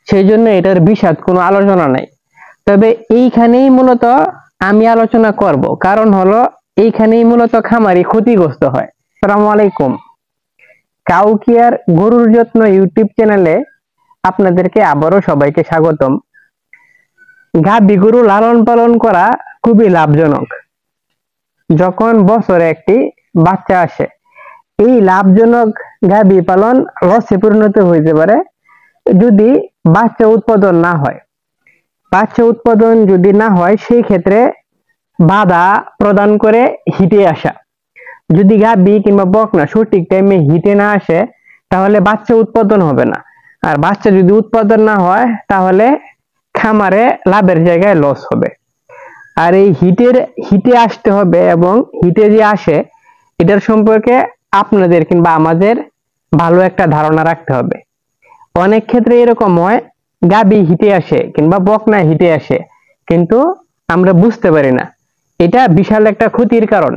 সেই জন্য এটার বিশদ কোনো আলোচনা নাই। তবে এইখানেই মূলত আমি আলোচনা করব, কারণ হলো এইখানেই মূলত খামারি ক্ষতিগ্রস্ত হয়। আসসালামু আলাইকুম, কাউ কেয়ার গরুর যত্ন ইউটিউব চ্যানেলে আপনাদেরকে আবারও সবাইকে স্বাগতম। গাভী গরু লালন পালন করা খুবই লাভজনক। যখন বছরে একটি বাচ্চা আসে, এই লাভজনক গাভী পালন লসে পরিণত হইতে পারে যদি বাচ্চা উৎপাদন না হয়। বাচ্চা উৎপাদন যদি না হয়, সেই ক্ষেত্রে বাধা প্রদান করে হিটে আসা। যদি গাভী কিংবা বকনা সঠিক টাইমে হিটে না আসে, তাহলে বাচ্চা উৎপাদন হবে না। আর বাচ্চা যদি উৎপাদন না হয়, তাহলে খামারে লাভের জায়গায় লস হবে। আর এই হিটে আসতে হবে, এবং হিটে যে আসে এটার সম্পর্কে আপনাদের কিংবা আমাদের ভালো একটা ধারণা রাখতে হবে। অনেক ক্ষেত্রে এরকম হয়, গাভী হিটে আসে কিংবা বকনা হিটে আসে, কিন্তু আমরা বুঝতে পারি না। এটা বিশাল একটা ক্ষতির কারণ।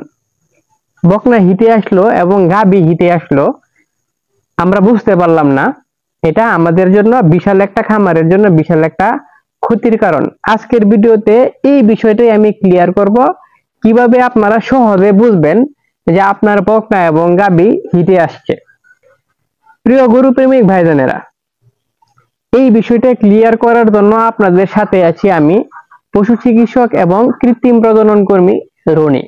বকনা হিটে আসলো এবং গাভী হিটে আসলো, আমরা বুঝতে পারলাম না, এটা আমাদের জন্য বিশাল একটা, খামারের জন্য বিশাল একটা ক্ষতির কারণ। আজকের ভিডিওতে এই বিষয়টাই আমি ক্লিয়ার করব, কিভাবে আপনারা সহজে বুঝবেন যে আপনার বকনা এবং গাভী হিটে আসছে। প্রিয় গরু প্রেমিক ভাইজানেরা, এই বিষয়টা ক্লিয়ার করার জন্য আপনাদের সাথে আছি আমি, পশু চিকিৎসক এবং কৃত্রিম প্রজনন কর্মী রনি।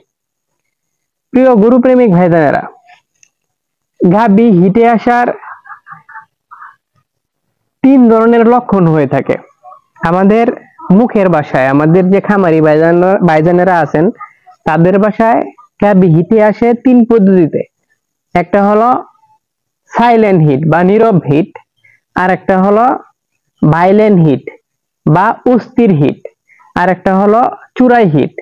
প্রিয় গরু প্রেমিক ভাইজানেরা, গাভী হিটে আসার 3 ধরনের লক্ষণ হয়ে থাকে। আমাদের মুখের ভাষায়, আমাদের যে খামারি ভাইজানেরা আছেন তাদের ভাষায় গাভী হিটে আসে 3 পদ্ধতিতে। একটা হলো সাইলেন্ট হিট বা নীরব হিট, আর একটা হলো ভাইলেন্ট হিট বা অস্থির হিট, আর একটা হলো চূড়াই হিট।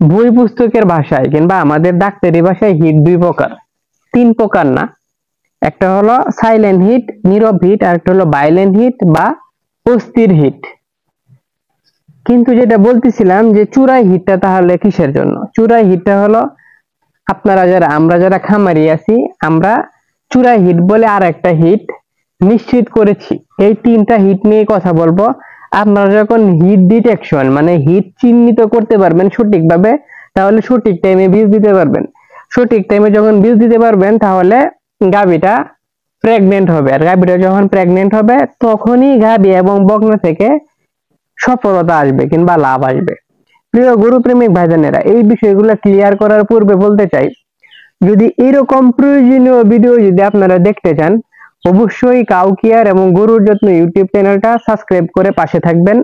বই পুস্তকের ভাষায় কিংবা আমাদের ডাক্তারি ভাষায় হিট 2 প্রকার, 3 প্রকার না। একটা হলো সাইলেন্ট হিট, নীরব হিট, আর একটা হলো ভাইলেন্ট হিট বা অস্থির হিট। কিন্তু যেটা বলতেছিলাম যে চূড়াই হিটটা তাহলে কিসের জন্য? চূড়াই হিটটা হলো আমরা যারা খামারি আছি, আমরা চূড়াই হিট বলে আর একটা হিট নিশ্চিত করেছি। এই 3টা হিট নিয়ে কথা বলবো। আপনারা যখন হিট ডিটেকশন মানে হিট চিহ্নিত করতে পারবেন সঠিকভাবে, তাহলে সঠিক টাইমে বীজ দিতে পারবেন। সঠিক টাইমে যখন বীজ দিতে পারবেন, তাহলে গাভীটা প্রেগনেন্ট হবে। আর গাভীটা যখন প্রেগনেন্ট হবে, তখনই গাভী এবং বকনা থেকে সফলতা আসবে কিংবা লাভ আসবে। প্রিয় গরু প্রেমিক ভাইজানেরা, এই বিষয়গুলো ক্লিয়ার করার পূর্বে বলতে চাই, যদি এরকম প্রয়োজনীয় ভিডিও যদি আপনারা দেখতে চান, অবশ্যই কাউ কেয়ার এবং গরুর যত্ন ইউটিউব চ্যানেলটা সাবস্ক্রাইব করে পাশে থাকবেন।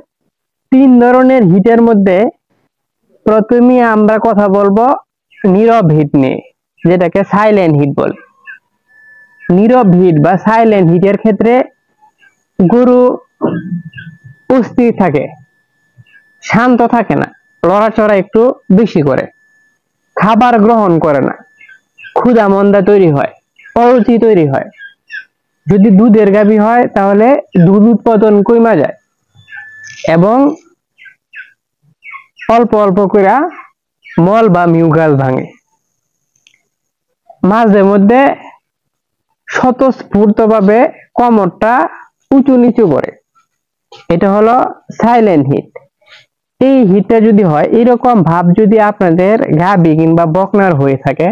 3 ধরনের হিটের মধ্যে প্রথমে আমরা কথা বলবো নীরব হিট নিয়ে, যেটাকে সাইলেন্ট হিট বলে। নীরব হিট বা সাইলেন্ট হিটের ক্ষেত্রে গরু অস্থির থাকে, শান্ত থাকে না, লড়াচড়া একটু বেশি করে, খাবার গ্রহণ করে না, ক্ষুধা মন্দা তৈরি হয়, অরুচি তৈরি হয়। যদি দুধের গাভী হয়, তাহলে দুধ উৎপাদন কমে যায় এবং অল্প অল্প করে মল বা মিউকাস ভাঙে। মাঝে মধ্যে স্বতঃস্ফূর্ত ভাবে কোমরটা উঁচু নিচু করে, এটা হলো সাইলেন্ট হিট। এই হিটটা যদি হয়, এরকম ভাব যদি আপনাদের গাভী কিংবা বকনার হয়ে থাকে,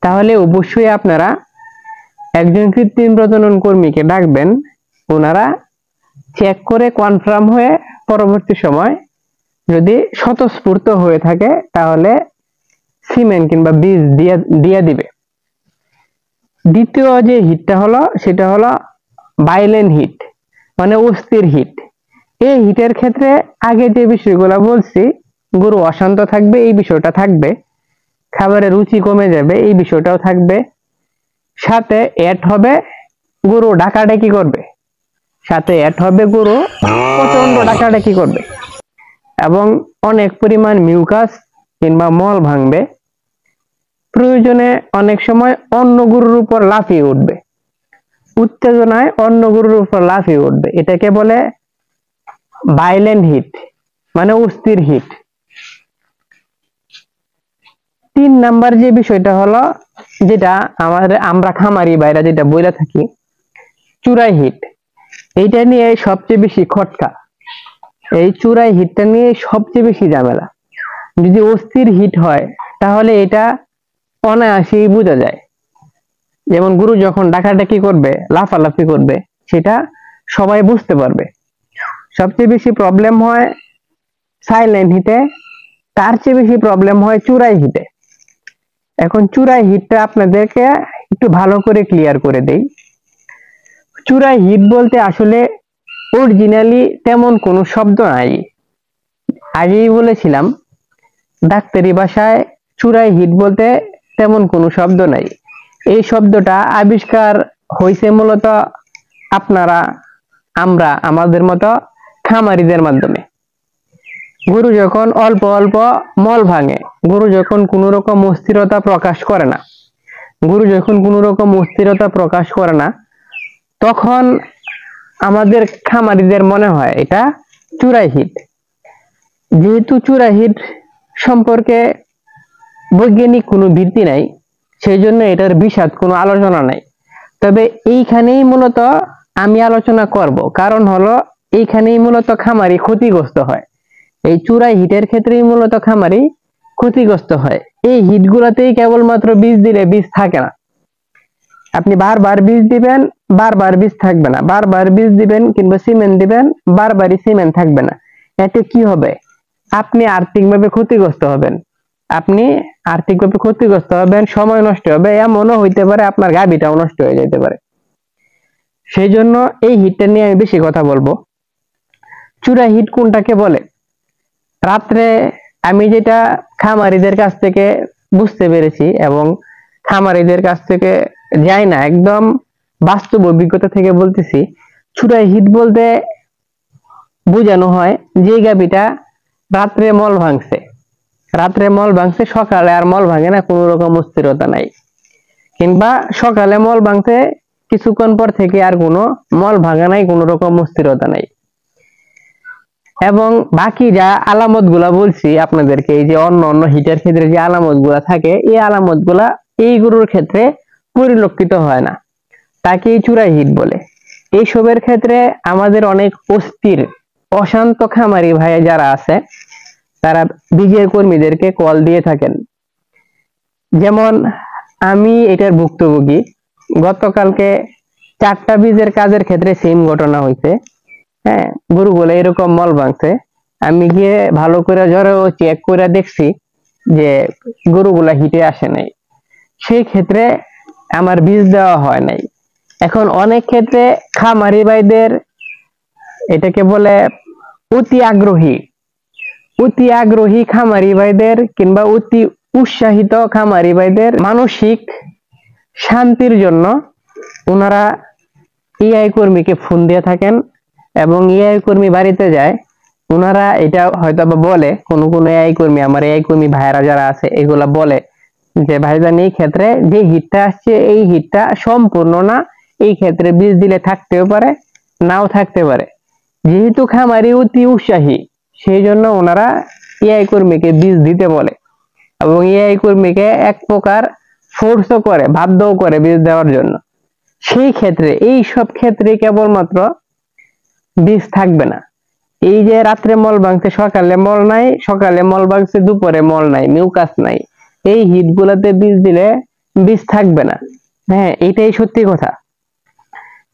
তাহলে অবশ্যই আপনারা একজন কৃত্রিম প্রজনন কর্মীকে ডাকবেন। ওনারা চেক করে কনফার্ম হয়ে পরবর্তী সময় যদি স্বতঃস্ফূর্ত হয়ে থাকে, তাহলে সিমেন্ট কিংবা বীজ দিয়ে দিবে। দ্বিতীয় যে হিটটা হলো, সেটা হলো ভাইলেন্ট হিট মানে অস্থির হিট। এই হিটের ক্ষেত্রে আগে যে বিষয়গুলো বলছি, গরু অশান্ত থাকবে, এই বিষয়টা থাকবে, খাবারের রুচি কমে যাবে, এই বিষয়টাও থাকবে, সাথে অ্যাড হবে গরু ডাকাডাকি করবে, সাথে অ্যাড হবে গরু প্রচন্ড ডাকাডাকি করবে, এবং অনেক পরিমাণ মিউকাস কিংবা মল ভাঙবে। প্রয়োজনে অনেক সময় অন্য গরুর উপর লাফিয়ে উঠবে, উত্তেজনায় অন্য গরুর উপর লাফিয়ে উঠবে। এটাকে বলে ভাইলেন্ট হিট মানে অস্থির হিট। 3 নাম্বার যে বিষয়টা হলো, যেটা আমরা খামারি ভাইরা যেটা বলে থাকি, চূড়াই হিট। এইটা নিয়ে সবচেয়ে বেশি খটকা, এই চূড়ায় হিটটা নিয়ে সবচেয়ে বেশি ঝামেলা। যদি অস্থির হিট হয় তাহলে এটা অনায়াসেই বোঝা যায়। যেমন গরু যখন ডাকাডাকি করবে, লাফালাফি করবে, সেটা সবাই বুঝতে পারবে। সবচেয়ে বেশি প্রবলেম হয় সাইলেন্ট হিটে, তার চেয়ে বেশি প্রবলেম হয় চূড়ায় হিটে। এখন চূড়ায় হিটটা আপনাদেরকে একটু ভালো করে ক্লিয়ার করে দেই। চূড়ায় হিট বলতে আসলে অরিজিনালি তেমন কোনো শব্দ নাই। আগেই বলেছিলাম ডাক্তারি ভাষায় চূড়ায় হিট বলতে তেমন কোনো শব্দ নাই। এই শব্দটা আবিষ্কার হয়েছে মূলত আপনারা, আমরা, আমাদের মতো খামারিদের মাধ্যমে। গরু যখন অল্প অল্প মল ভাঙে, গরু যখন কোনো রকম অস্থিরতা প্রকাশ করে না, গরু যখন কোনো রকম অস্থিরতা প্রকাশ করে না, তখন আমাদের খামারিদের মনে হয় এটা চূড়ায় হিট। যেহেতু চূড়ায় হিট সম্পর্কে বৈজ্ঞানিক কোনো ভিত্তি নাই, সেই জন্য এটার বিশদ কোনো আলোচনা নাই। তবে এইখানেই মূলত আমি আলোচনা করব, কারণ হলো এইখানেই মূলত খামারি ক্ষতিগ্রস্ত হয়। এই চূড়ায় হিটের ক্ষেত্রেই মূলত খামারি ক্ষতিগ্রস্ত হয়। এই হিট গুলাতেই কেবলমাত্র বীজ দিলে বীজ থাকে না। আপনি বারবার বীজ দিবেন, বারবার বীজ থাকবে না, বারবার বীজ দিবেন কিংবা সিমেন্ট দিবেন, বারবারই সিমেন্ট থাকবে না। এতে কি হবে? আপনি আর্থিকভাবে ক্ষতিগ্রস্ত হবেন, আপনি আর্থিকভাবে ক্ষতিগ্রস্ত হবেন, সময় নষ্ট হবে, এমনও হইতে পারে আপনার গাভীটাও নষ্ট হয়ে যেতে পারে। সেই জন্য এই হিটটা নিয়ে আমি বেশি কথা বলবো। চূড়া হিট কোনটাকে বলে? রাত্রে আমি যেটা খামারিদের কাছ থেকে বুঝতে পেরেছি এবং খামারিদের কাছ থেকে যাই না, একদম বাস্তব অভিজ্ঞতা থেকে বলতেছি, চূড়ায় হিট বলতে বোঝানো হয় যে গাভীটা রাত্রে মল ভাঙছে, রাত্রে মল ভাঙছে, সকালে আর মল ভাঙে না, কোনো রকম অস্থিরতা নাই, কিংবা সকালে মল ভাঙছে, কিছুক্ষণ পর থেকে আর কোনো মল ভাঙা নাই, কোনো রকম অস্থিরতা নাই। এবং বাকি যা আলামত গুলা বলছি আপনাদেরকে, এই যে অন্য অন্য হিটের ক্ষেত্রে যে আলামত গুলা থাকে, এই আলামত গুলা এই গরুর ক্ষেত্রে পরিলক্ষিত হয় না, তাকে চূড়ায় হিট বলে। এইসবের ক্ষেত্রে আমাদের অনেক অস্থির অশান্ত খামারি ভাই যারা আছে, তারা বীজের কর্মীদেরকে কল দিয়ে থাকেন। যেমন আমি এটার ভুক্তভোগী। গতকালকে 4টা বীজের কাজের ক্ষেত্রে সেম ঘটনা হয়েছে। হ্যাঁ, গরুগুলো এরকম মল ভাঙছে, আমি গিয়ে ভালো করে জ্বরে চেক করে দেখছি যে গরুগুলা হিটে আসে নাই, সেই ক্ষেত্রে আমার বীজ দেওয়া হয় নাই। এখন অনেক ক্ষেত্রে খামারি ভাইদের এটাকে বলে অতি আগ্রহী, অতি আগ্রহী খামারি ভাইদের কিংবা অতি উৎসাহিত খামারি ভাইদের মানসিক শান্তির জন্য ওনারা এআই কর্মীকে ফোন দিয়ে থাকেন, এবং এআই কর্মী বাড়িতে যায়, ওনারা এটা হয়তো বা বলে, কোন কোন এআই কর্মী, আমার এআই কর্মী ভাইয়েরা যারা আছে, এগুলা বলে যে ভাইজান এই ক্ষেত্রে যে হিটটা আসছে এই হিটটা সম্পূর্ণ না, এই ক্ষেত্রে বীজ দিলে থাকতেও পারে, নাও থাকতে পারে। যেহেতু খামারি অতি উৎসাহী, সেই জন্য ওনারা এআই কর্মীকে বীজ দিতে বলে, এবং এআই কর্মীকে এক প্রকার ফোর্সও করে, বাধ্যও করে বীজ দেওয়ার জন্য। সেই ক্ষেত্রে, এই সব ক্ষেত্রে কেবলমাত্র বীজ থাকবে না। এই যে রাত্রে মল ভাঙছে, সকালে মল নাই, সকালে মল ভাঙছে, দুপুরে মল নাই, মিউকাস নাই, এই হিট গুলাতে বীজ দিলে বীজ থাকবে না। হ্যাঁ, এটাই সত্যি কথা।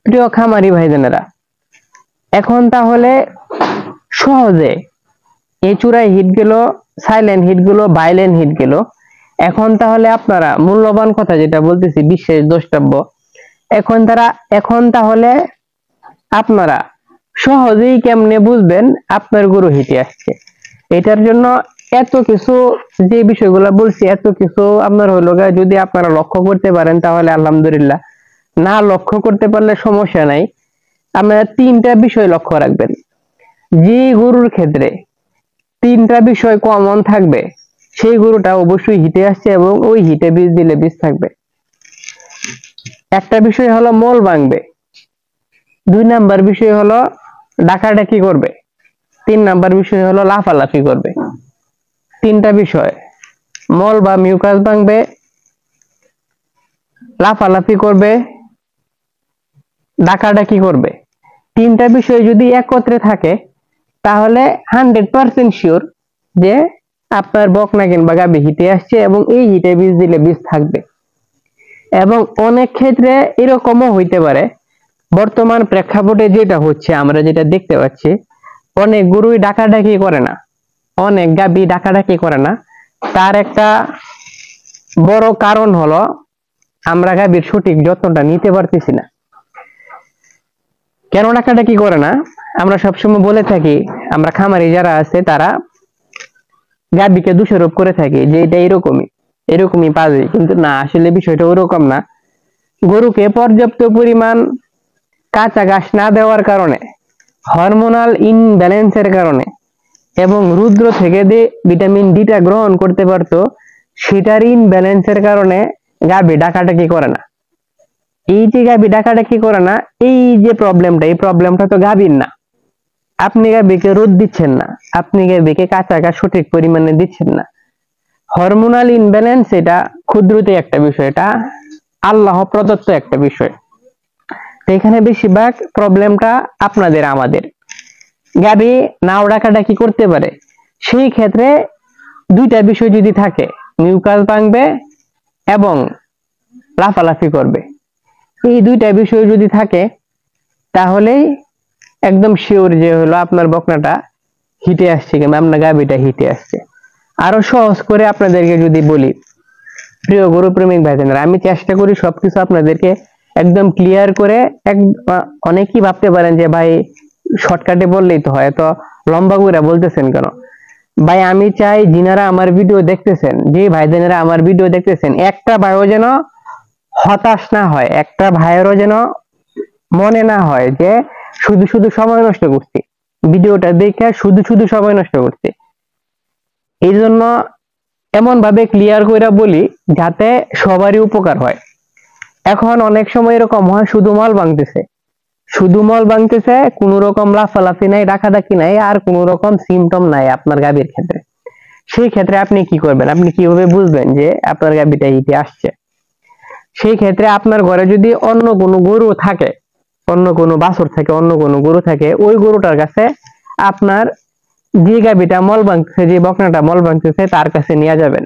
প্রিয় খামারি ভাইজানেরা, এখন তাহলে সহজে এই চূড়ায় হিট গেল, সাইলেন্ট হিট গুলো, ভাইলেন্ট হিট গেল, এখন তাহলে আপনারা মূল্যবান কথা যেটা বলতেছি, বিশেষ দ্রষ্টব্য, এখন তাহলে আপনারা সহজেই কেমনে বুঝবেন আপনার গরু হিটে আসছে। এটার জন্য এত কিছু, যে বিষয়গুলো বলছি, এত কিছু আপনার হলো, যদি আপনারা লক্ষ্য করতে পারেন তাহলে আলহামদুলিল্লাহ, না লক্ষ্য করতে পারলে সমস্যা নাই। আপনারা 3টা বিষয় লক্ষ্য রাখবেন। যে গরুর ক্ষেত্রে 3টা বিষয় কমন থাকবে, সেই গরুটা অবশ্যই হিটে আসছে, এবং ওই হিটে বীজ দিলে বীজ থাকবে। একটা বিষয় হলো মল ভাঙবে, 2 নাম্বার বিষয় হলো ডাকাডাকি করবে, 3 নাম্বার বিষয় হলো লাফালাফি করবে। 3টা বিষয়, মল বা মিউকাস ভাঙবে, লাফালাফি করবে, ডাকাডাকি করবে, তিনটা বিষয় যদি একত্রে থাকে তাহলে 100% শিওর যে আপনার বকনা কিংবা গাভী হিটে আসছে, এবং এই হিটে বীজ দিলে বীজ থাকবে। এবং অনেক ক্ষেত্রে এরকমও হইতে পারে, বর্তমান প্রেক্ষাপটে যেটা হচ্ছে, আমরা যেটা দেখতে পাচ্ছি, অনেক গরুই ডাকাডাকি করে না, অনেক গাভী ডাকাডাকি করে না। তার একটা বড় কারণ হলো আমরা গাভীর সঠিক যত্নটা নিতে পারতেছি না। কেন ডাকাডাকি করে না? আমরা সবসময় বলে থাকি, আমরা খামারি যারা আছে তারা গাভীকে দোষারোপ করে থাকি যে এটা এরকমই পাবে, কিন্তু না, আসলে বিষয়টা ওরকম না। গরুকে পর্যাপ্ত পরিমাণ কাঁচা ঘাস না দেওয়ার কারণে, হরমোনাল ইনব্যালেন্সের কারণে, এবং রুদ্র থেকে যে ভিটামিন ডিটা গ্রহণ করতে পারতো সেটার ইনব্যালেন্সের কারণে গাভী ডাকাডাকি করে না। এই যে গাভী ডাকাডাকি করে না, এই যে প্রবলেমটা, এই প্রবলেমটা তো গাভীর না। আপনি গাভীকে রোদ দিচ্ছেন না, আপনি গাভীকে কাঁচা ঘাস সঠিক পরিমাণে দিচ্ছেন না। হরমোনাল ইনব্যালেন্স এটা ক্ষুদ্রতে একটা বিষয়, এটা আল্লাহ প্রদত্ত একটা বিষয়। তো এখানে বেশিরভাগ প্রবলেমটা আপনাদের আমাদের। গাভী নাও ডাকাডাকি করতে পারে, সেই ক্ষেত্রে দুইটা বিষয় যদি থাকে, মিউকাস ভাঙবে এবং লাফালাফি করবে, এই দুইটা বিষয় যদি থাকে তাহলেই একদম শিওর যে হলো আপনার বকনাটা হিটে আসছে কিংবা আপনার গাভীটা হিটে আসছে। আরো সহজ করে আপনাদেরকে যদি বলি, প্রিয় গরু প্রেমিক ভাইজানেরা, আমি চেষ্টা করি সবকিছু আপনাদেরকে একদম ক্লিয়ার করে। অনেকেই ভাবতে পারেন যে ভাই শর্টকাটে বললেই তো হয়, তো লম্বা করে বলতেছেন কেন? ভাই আমি চাই যিনারা আমার ভিডিও দেখতেছেন, যে ভাইজানেরা আমার ভিডিও দেখতেছেন, একটা ভাইও যেন হতাশ না হয়, একটা ভাইয়েরও যেন মনে না হয় যে শুধু শুধু সময় নষ্ট করছি, ভিডিওটা দেখে শুধু শুধু সময় নষ্ট করছি। এই জন্য এমন ভাবে ক্লিয়ার করে বলি যাতে সবারই উপকার হয়। এখন অনেক সময় এরকম হয়, শুধু মল ভাঙতেছে, কোনো রকম লাফালাফি নাই, ডাকাডাকি নাই, আর কোনো রকম সিমটম নাই আপনার গাভীর ক্ষেত্রে। সেই ক্ষেত্রে আপনি কি করবেন? আপনি কিভাবে বুঝবেন যে আপনার গাভীটা হিটে আসছে? সেই ক্ষেত্রে আপনার ঘরে যদি অন্য কোনো গরু থাকে, অন্য কোনো বাছুর থাকে, অন্য কোনো গরু থাকে, ওই গরুটার কাছে আপনার যে গাভীটা মল ভাঙতেছে, যে বকনাটা মল ভাঙতেছে, তার কাছে নিয়ে যাবেন।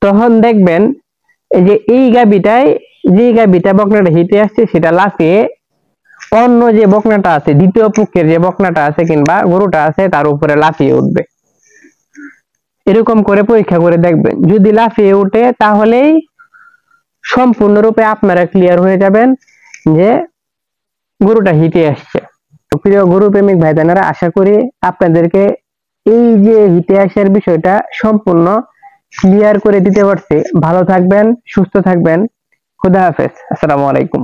তখন দেখবেন যে এই গাভীটাই, যে গাভীটা বকনাটা হিটে আসছে, সেটা লাফিয়ে অন্য যে বকনাটা আছে, দ্বিতীয় পক্ষের যে বকনাটা আছে কিংবা গরুটা আছে, তার উপরে লাফিয়ে উঠবে। এরকম করে পরীক্ষা করে দেখবেন, যদি লাফিয়ে উঠে তাহলেই সম্পূর্ণরূপে আপনারা ক্লিয়ার হয়ে যাবেন যে গরুটা হিটে আসছে। প্রিয় গরু প্রেমিক ভাইজানেরা, আশা করি আপনাদেরকে এই যে হিটে আসার বিষয়টা সম্পূর্ণ ক্লিয়ার করে দিতে পারছি। ভালো থাকবেন, সুস্থ থাকবেন। খুদা হাফেজ। আসসালামু আলাইকুম।